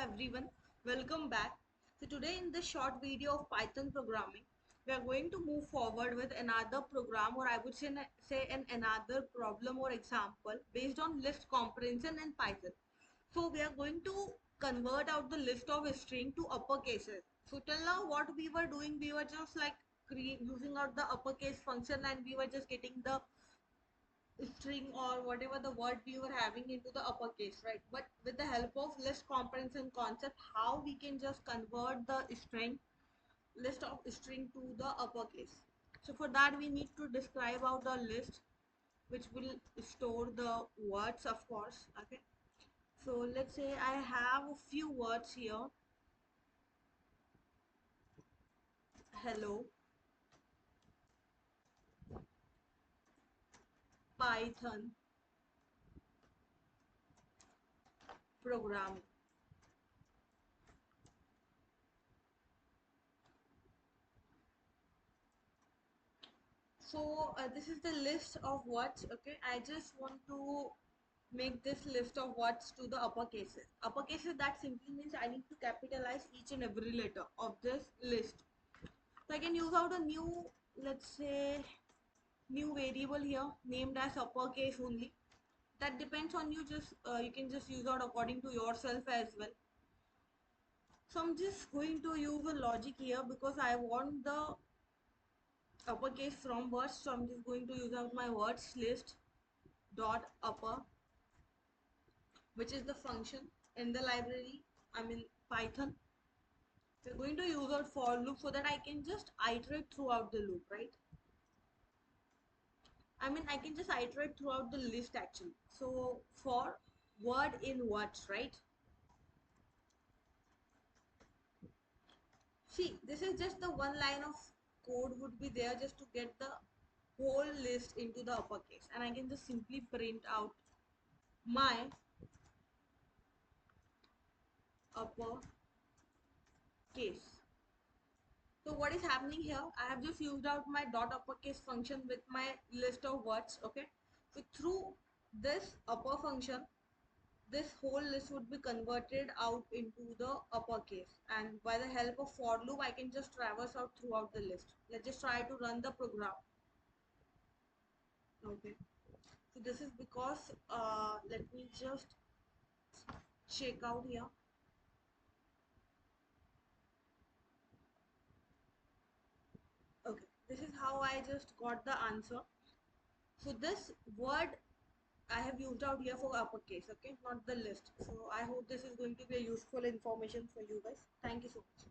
everyone, welcome back. So today in this short video of Python programming, we are going to move forward with another program, or I would say another problem or example based on list comprehension in Python. So we are going to convert out the list of string to uppercases. So till now what we were doing, we were just like using out the uppercase function and we were just getting the string or whatever the word we were having into the uppercase, right? But with the help of list comprehension concept, how we can just convert the string list of string to the uppercase. So for that we need to describe out the list which will store the words, of course. Okay, so let's say I have a few words here. Hello, Python program. So this is the list of words. Okay, I just want to make this list of words to the uppercases. Uppercases, that simply means I need to capitalize each and every letter of this list. So I can use out a new, let's say, new variable here named as uppercase only. That depends on you. Just you can just use out according to yourself as well. So I'm just going to use a logic here because I want the uppercase from words. So I'm just going to use out my words list dot upper, which is the function in the library, I mean Python. We're going to use our for loop so that I can just iterate throughout the loop, right? I mean I can just iterate throughout the list actually. So for word in words, right? See, this is just the one line of code would be there just to get the whole list into the uppercase, and I can just simply print out my uppercase. So what is happening here? I have just used out my dot uppercase function with my list of words. Okay. So through this upper function, this whole list would be converted out into the uppercase. And by the help of for loop, I can just traverse out throughout the list. Let's just try to run the program. Okay. So this is because, let me just check out here. Okay. This is how I just got the answer. So this word I have used out here for uppercase, okay, not the list. So I hope this is going to be a useful information for you guys. Thank you so much.